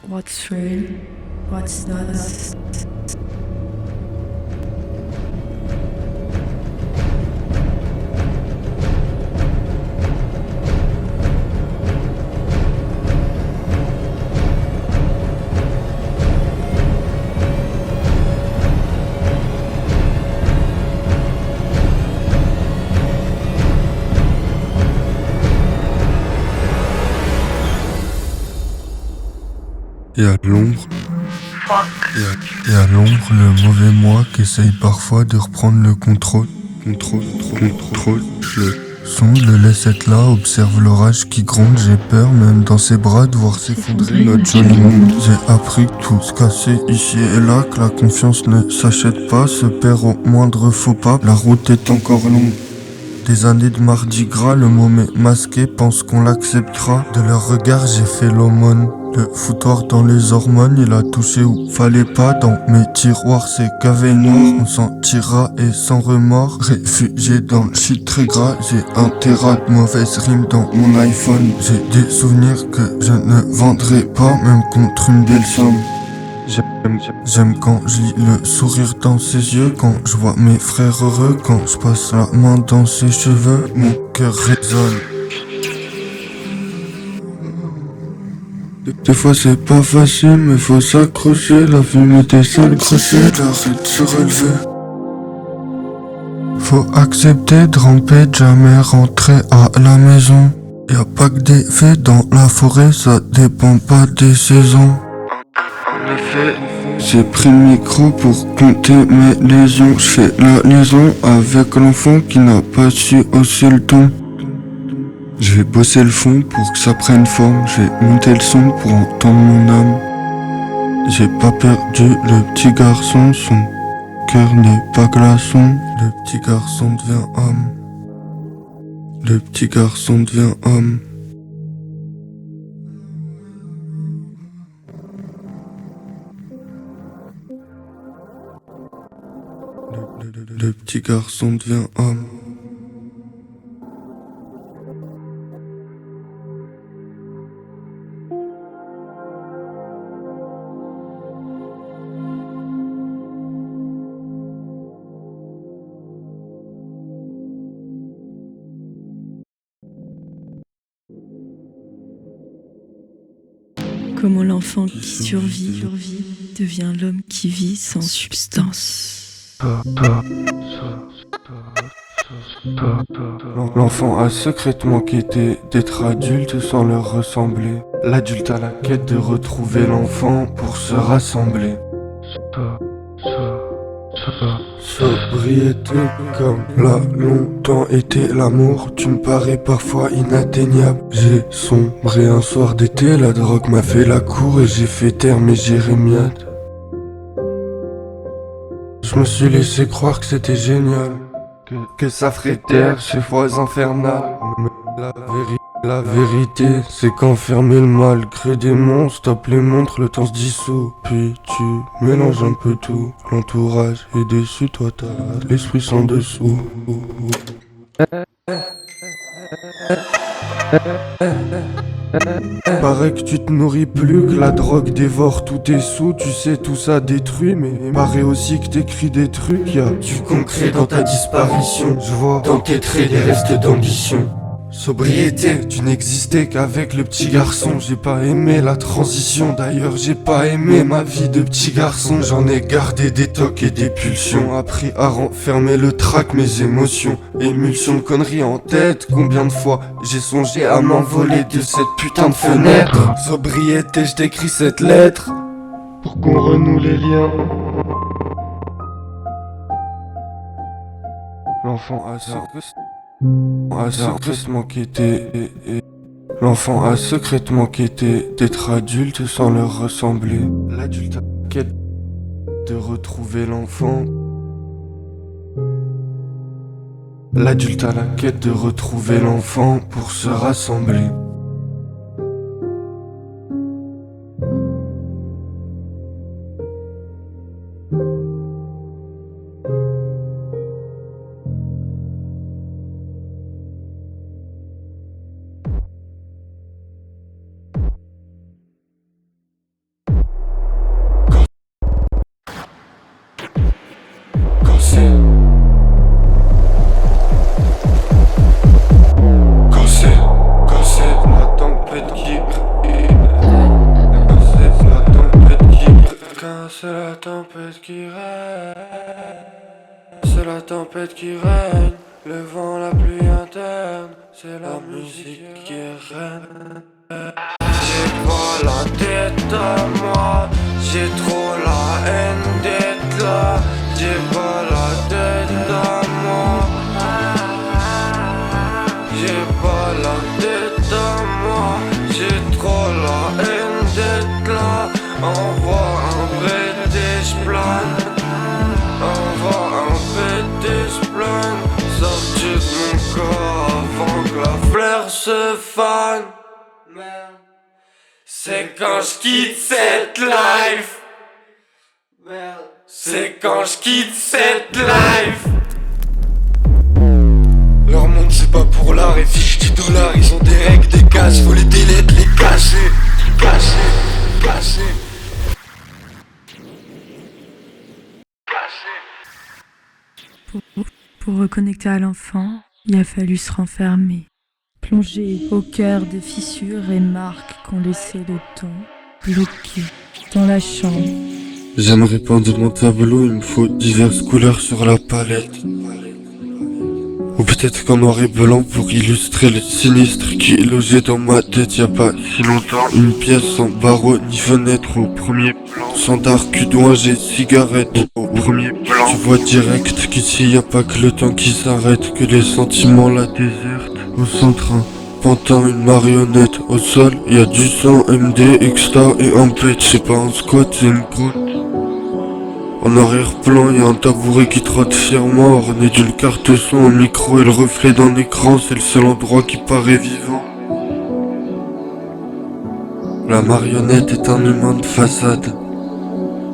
What's real? What's not? Il y a l'ombre, il y a l'ombre, le mauvais moi qui essaye parfois de reprendre le contrôle. Le son, je le laisse être là, observe l'orage qui gronde, j'ai peur même dans ses bras de voir s'effondrer notre joli monde. J'ai appris que tout se cassait ici et là, que la confiance ne s'achète pas, se perd au moindre faux pas, la route est encore longue. Des années de mardi gras, le mot m'est masqué, pense qu'on l'acceptera. De leur regard j'ai fait l'aumône. Le foutoir dans les hormones, il a touché où fallait pas. Dans mes tiroirs c'est cavé noir, on s'en tirera et sans remords. Réfugié dans le shit très gras, j'ai un terrain de mauvaises rimes dans mon iPhone. J'ai des souvenirs que je ne vendrai pas, même contre une belle somme. J'aime quand je lis le sourire dans ses yeux, quand je vois mes frères heureux, quand je passe la main dans ses cheveux, mon cœur résonne. Des fois c'est pas facile, mais faut s'accrocher, la vie met des sales crochets, l'arrêt de se relever. Faut accepter de ramper, de jamais rentrer à la maison. Y a pas que des faits dans la forêt, ça dépend pas des saisons. En effet, j'ai pris le micro pour compter mes lésions. J'fais la liaison avec l'enfant qui n'a pas su hausser le ton. J'ai bossé le fond pour que ça prenne forme. J'ai monté le son pour entendre mon âme. J'ai pas perdu le petit garçon, son cœur n'est pas glaçon. Le petit garçon devient homme. Le petit garçon devient homme. Le petit garçon devient homme. Comment l'enfant qui survit devient l'homme qui vit sans substance. L'enfant a secrètement quitté d'être adulte sans leur ressembler. L'adulte a la quête de retrouver l'enfant pour se rassembler. Sobriété comme l'a longtemps été l'amour, tu me parais parfois inatteignable. J'ai sombré un soir d'été, la drogue m'a fait la cour et j'ai fait taire mes jérémiades. Je me suis laissé croire que c'était génial, que ça ferait taire ces fois infernales. Mais la vérité, c'est qu'enfermer le mal crée des monstres, top les montres, le temps se dissout. Puis tu mélanges un peu tout, l'entourage est déçu, toi t'as l'esprit sans dessous. Paraît que tu te nourris plus, que la drogue dévore tous tes sous, tu sais tout ça détruit, mais paraît aussi que t'écris des trucs, y'a du concret dans ta disparition, je vois dans tes traits des restes d'ambition. Sobriété, tu n'existais qu'avec le petit garçon. J'ai pas aimé la transition, d'ailleurs j'ai pas aimé ma vie de petit garçon. J'en ai gardé des tocs et des pulsions, appris à renfermer le trac, mes émotions. Émulsion de conneries en tête, combien de fois j'ai songé à m'envoler de cette putain de fenêtre. Sobriété, je t'écris cette lettre pour qu'on renoue les liens. L'enfant L'enfant a secrètement quitté d'être adulte sans leur ressembler. L'adulte a quête de retrouver l'enfant. L'adulte a la quête de retrouver l'enfant pour se rassembler. C'est la tempête qui règne. C'est la tempête qui règne. Le vent, la pluie interne. C'est la musique qui est reine. J'ai pas la tête à moi. J'ai trop la haine d'être là. J'ai pas la tête à moi. J'ai pas la tête à moi. J'ai trop la haine d'être là. Envoie un British plan. Envoie un British plan. Sorti de mon corps avant que la fleur se fane. Merde. C'est quand je quitte cette life. Merde. C'est quand je quitte cette life. Leur monde c'est pas pour l'art et fiche du dollar. Ils ont des règles, des caches, faut les délettes, les cacher. Cacher, cacher. Pour reconnecter à l'enfant, il a fallu se renfermer, plonger au cœur des fissures et marques qu'ont laissé le temps, bloqué dans la chambre. J'aimerais peindre mon tableau, il me faut diverses couleurs sur la palette. Ou peut-être qu'en noir et blanc pour illustrer le sinistre qui est logé dans ma tête. Y'a pas si longtemps, une pièce sans barreaux ni fenêtre. Au premier plan, sans dark douangé, cigarette. Au premier plan, tu vois direct qu'ici y'a pas que le temps qui s'arrête, que les sentiments la désertent. Au centre, un pantin, une marionnette. Au sol, y'a du sang, MD, extra et un pet. C'est pas un squat, c'est une grotte. En arrière-plan, y'a un tabouret qui trotte fièrement, orné d'une carte son, un micro et le reflet d'un écran, c'est le seul endroit qui paraît vivant. La marionnette est un humain de façade,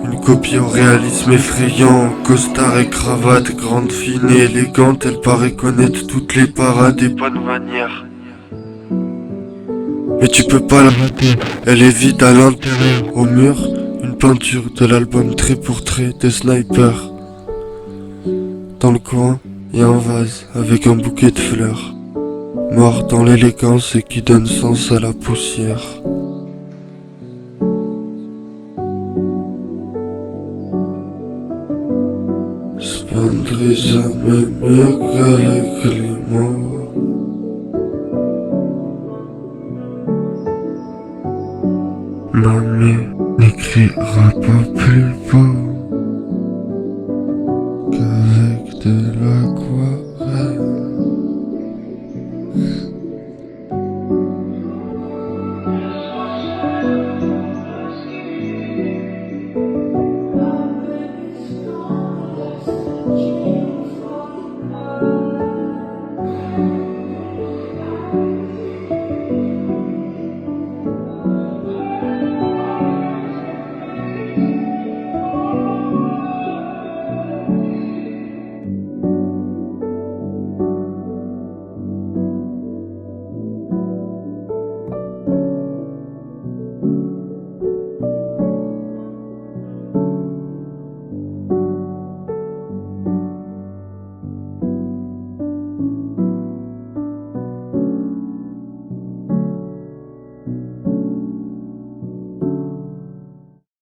une copie au réalisme effrayant, costard et cravate, grande, fine et élégante, elle paraît connaître toutes les parades et pas de manière. Mais tu peux pas la rater, elle est vide à l'intérieur, au mur. Une peinture de l'album trait pour trait des snipers. Dans le coin, y a un vase avec un bouquet de fleurs, mort dans l'élégance et qui donne sens à la poussière. Je peindrai jamais mieux qu'avec les mots. Mamie n'écrira pas plus beau qu'avec de l'aquarelle.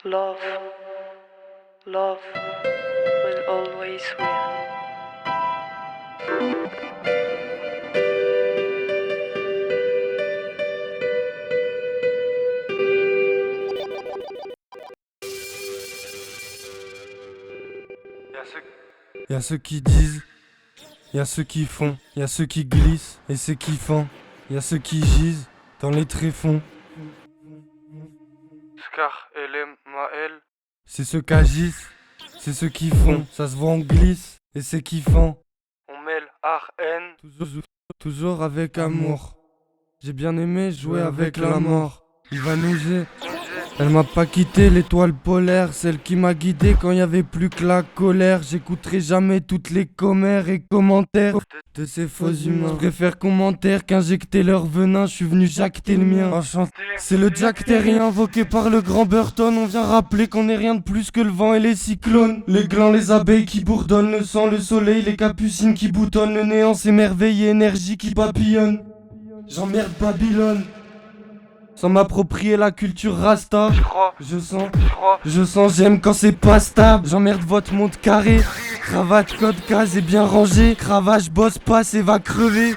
Love, love will always win. Y'a ceux qui disent, y'a ceux qui font, y'a ceux qui glissent et c'est kiffant. Y'a ceux qui gisent dans les tréfonds. Scar, LM, Maël. C'est ceux qui agissent, c'est ceux qui font. Ça se voit, on glisse et c'est kiffant. On mêle art, haine. Toujours avec amour. J'ai bien aimé jouer avec la mort. Il va neiger. Elle m'a pas quitté, l'étoile polaire, celle qui m'a guidé quand y avait plus que la colère. J'écouterai jamais toutes les commères et commentaires de ces faux humains. Je préfère commentaires qu'injecter leur venin, je suis venu jacter le mien. Enchanté. C'est le Jack terrien invoqué par le grand Burton. On vient rappeler qu'on n'est rien de plus que le vent et les cyclones. Les glands, les abeilles qui bourdonnent, le sang, le soleil, les capucines qui boutonnent, le néant, ces merveilles et énergie qui papillonnent. J'emmerde Babylone. sans m'approprier la culture rasta. Je sens, j'aime quand c'est pas stable. J'emmerde votre monde carré. Cravate, code, case et bien rangé. Cravache, bosse, passe et va crever.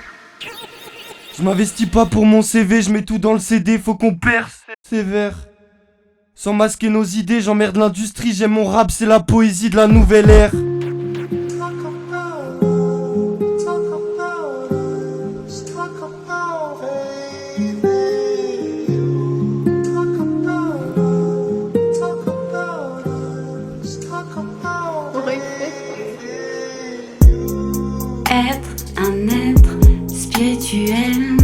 Je m'investis pas pour mon CV, je mets tout dans le CD, faut qu'on perce. Sévère. Sans masquer nos idées, j'emmerde l'industrie. J'aime mon rap, c'est la poésie de la nouvelle ère. Être un être spirituel.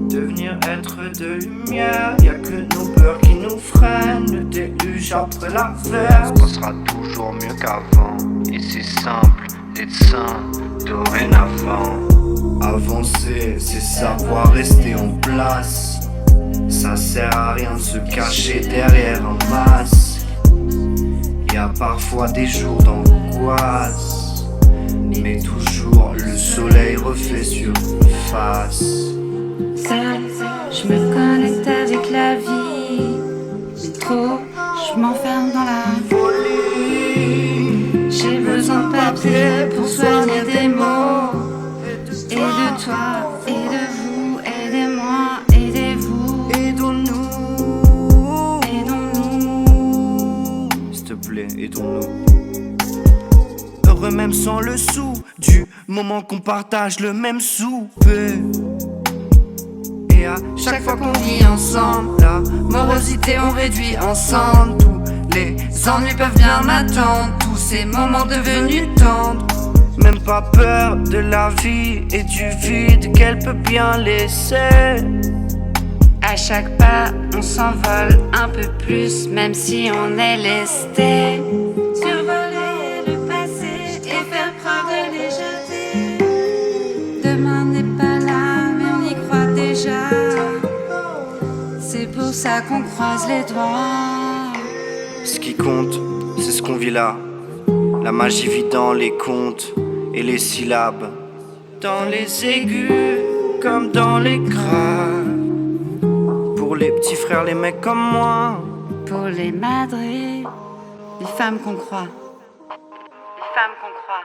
Devenir être de lumière, y'a que nos peurs qui nous freinent. Le déluge après la verse. Ça passera toujours mieux qu'avant. Et c'est simple d'être sain dorénavant. Avancer, c'est savoir rester en place. Ça sert à rien de se cacher derrière un masque. Y'a parfois des jours d'angoisse, mais toujours le soleil refait surface. Seul, je me connecte avec la vie. Mais trop, je m'enferme dans la folie. J'ai besoin de papier pour soigner des mots. Et de toi, et de vous, aidez-moi, aidez-vous. Aidons-nous, Aidons-nous. s'il te plaît, aidons-nous. Heureux même sans le sou, du moment qu'on partage le même souper. Et à chaque fois qu'on vit ensemble, la morosité on réduit ensemble. Tous les ennuis peuvent bien attendre, tous ces moments devenus tendres. Même pas peur de la vie et du vide qu'elle peut bien laisser. À chaque pas, on s'envole un peu plus, même si on est lesté. Survoler le passé et faire preuve de légèreté. Demain n'est pas là, mais on y croit déjà. C'est pour ça qu'on croise les doigts. Ce qui compte, c'est ce qu'on vit là. La magie vit dans les contes et les syllabes, dans les aigus comme dans les graves. Pour les petits frères, les mecs comme moi. Pour les madres, les femmes qu'on croit. Les femmes qu'on croit.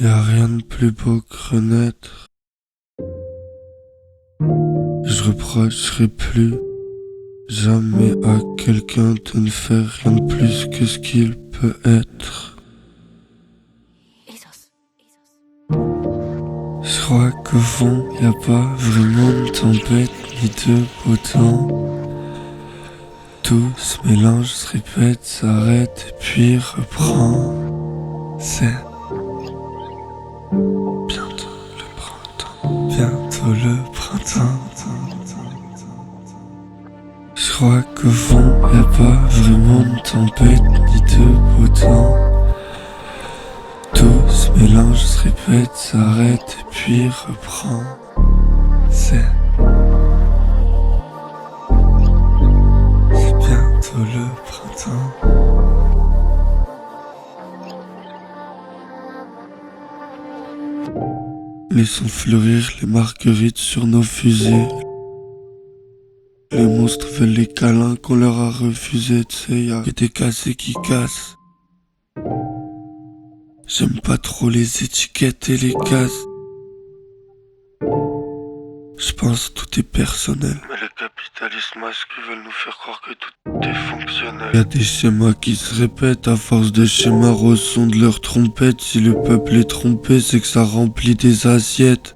Y'a rien de plus beau que renaître. Je reprocherai plus jamais à quelqu'un de ne faire rien de plus que ce qu'il peut être. Je crois qu'au fond, y a pas vraiment de tempête ni de beau temps. Tout se mélange, se répète, s'arrête et puis reprend. C'est bientôt le printemps. Bientôt le printemps. Je crois qu'au fond, y a pas vraiment de tempête ni de beau temps. Tout se mélange, se répète, s'arrête et puis reprend. C'est bientôt le printemps. Laissons fleurir les marguerites sur nos fusées. Les monstres veulent les câlins qu'on leur a refusés, tu sais, y'a que des cassés qui cassent. J'aime pas trop les étiquettes et les cases. Je pense que tout est personnel. Mais le capitalisme masqué veulent nous faire croire que tout est fonctionnel. Y'a des schémas qui se répètent à force de schémas au son de leur trompette. Si le peuple est trompé, c'est que ça remplit des assiettes.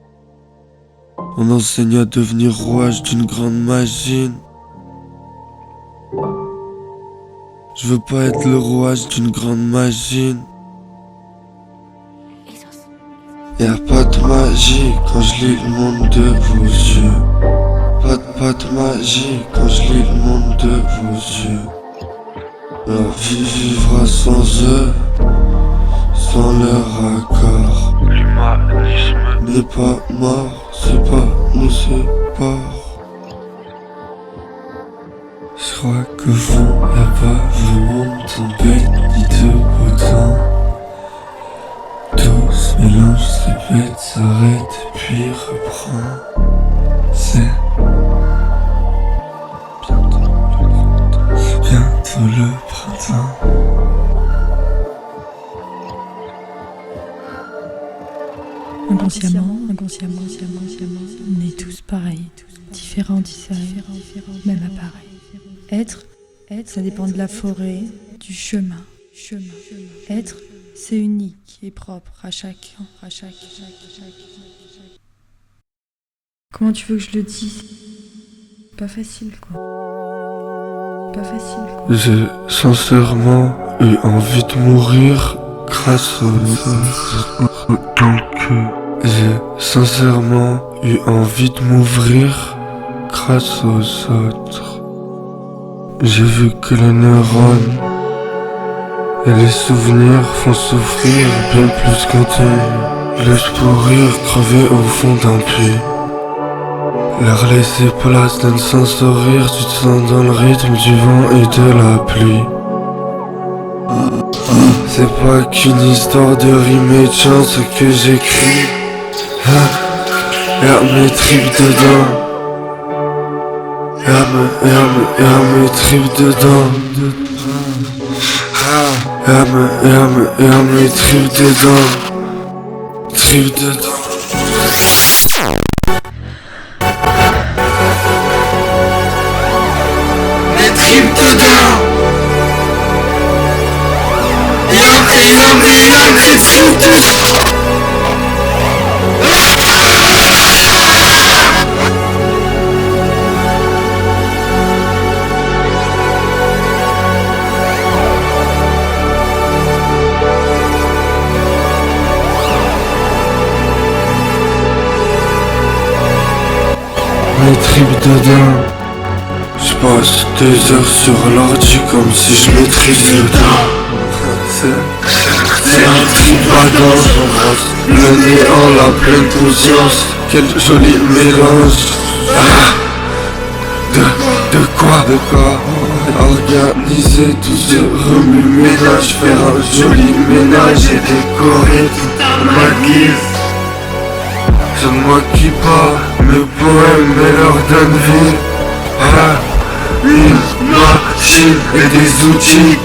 On enseigne à devenir rouage d'une grande machine. Je veux pas être le rouage d'une grande machine. Y'a pas de magie quand je lis le monde de vos yeux. Pas de magie quand je lis le monde de vos yeux. La vie vivra sans eux, sans leur accord. L'humanisme n'est pas mort, c'est pas nous sépare. Je crois qu'au fond y'a pas vraiment de tempête ni de beau temps. Tout mélange, se répète, s'arrête, puis reprend. C'est bientôt le printemps. Inconsciemment, on est tous pareils, différents, même appareils. Être, ça dépend de la forêt, du chemin. Être, c'est unique et propre à chacun. Comment tu veux que je le dise? Pas facile, quoi. J'ai sincèrement eu envie de mourir grâce aux autant que j'ai sincèrement eu envie de m'ouvrir grâce aux autres. J'ai vu que les neurones et les souvenirs font souffrir bien plus qu'un temps. Laisse pourrir, crever au fond d'un puits. Leur laisser place donne sans sourire, tu te sens dans le rythme du vent et de la pluie. C'est pas qu'une histoire de rime et de chance que j'écris. Y'a mes tripes dedans. Y'a mes tripes dedans. Y'a mes tripes dedans. Tripes dedans. Mes tripes dedans. Y'a mes tripes dedans. Mes tripes dedans. J'passe des heures sur l'ordi comme si je maîtrise le temps. C'est un trip badant. Le néant, la pleine conscience. Quel joli mélange. De quoi organiser tout ce remue-ménage. Faire un joli ménage et décorer tout à ma guise. Je ne m'occupe pas, mes poèmes et leur donne vie. Une machine et des outils,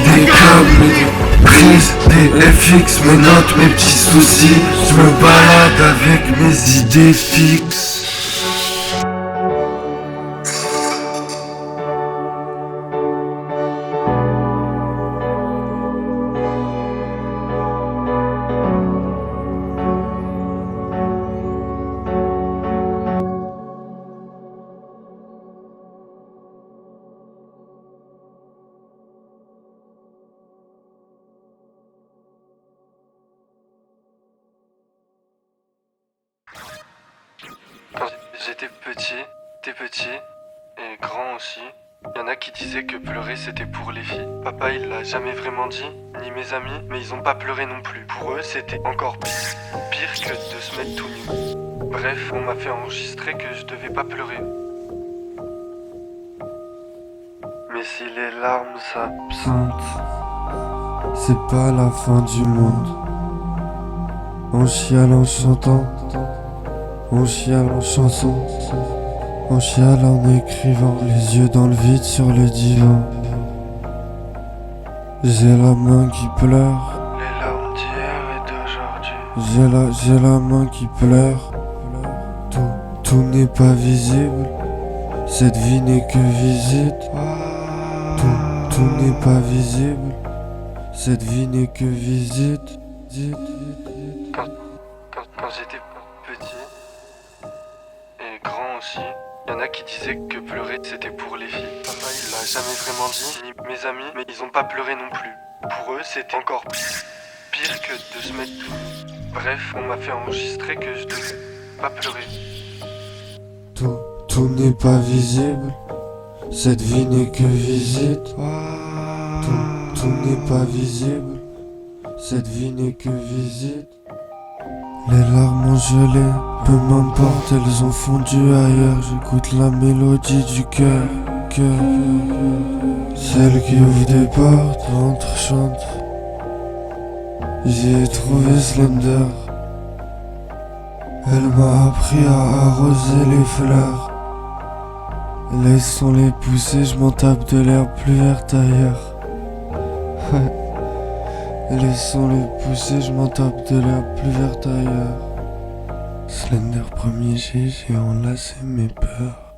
des câbles et des prises, des FX, mes notes, mes petits soucis. Je me balade avec mes idées fixes. Quand j'étais petit et grand aussi, y en a qui disaient que pleurer c'était pour les filles. Papa il l'a jamais vraiment dit, ni mes amis, mais ils ont pas pleuré non plus. Pour eux c'était encore pire que de se mettre tout nu. Bref, on m'a fait enregistrer que je devais pas pleurer. Mais si les larmes Absente, c'est pas la fin du monde. On chiale en chantant, on chiale en chanson, on chiale en écrivant, les yeux dans le vide sur le divan. J'ai la main qui pleure, les larmes d'hier et d'aujourd'hui. j'ai la main qui pleure. Tout n'est pas visible, cette vie n'est que visite. Tout n'est pas visible, cette vie n'est que visite. Quand j'étais petit et grand aussi, y en a qui disaient que pleurer c'était pour les filles. Papa il l'a jamais vraiment dit, ni mes amis, mais ils ont pas pleuré non plus. Pour eux c'était encore pire que de se mettre tout nu. Bref, on m'a fait enregistrer que je devais pas pleurer. Tout n'est pas visible, cette vie n'est que visite. Tout n'est pas visible, cette vie n'est que visite. Les larmes ont gelé, peu m'importe, elles ont fondu ailleurs. J'écoute la mélodie du cœur, celle qui ouvre des portes, entre chante. J'ai trouvé Slender. Elle m'a appris à arroser les fleurs. Laissons-les pousser, je m'en tape de l'herbe plus verte ailleurs. Laissons-les pousser, je m'en tape de l'herbe plus verte ailleurs. Slender premier G, j'ai enlacé mes peurs.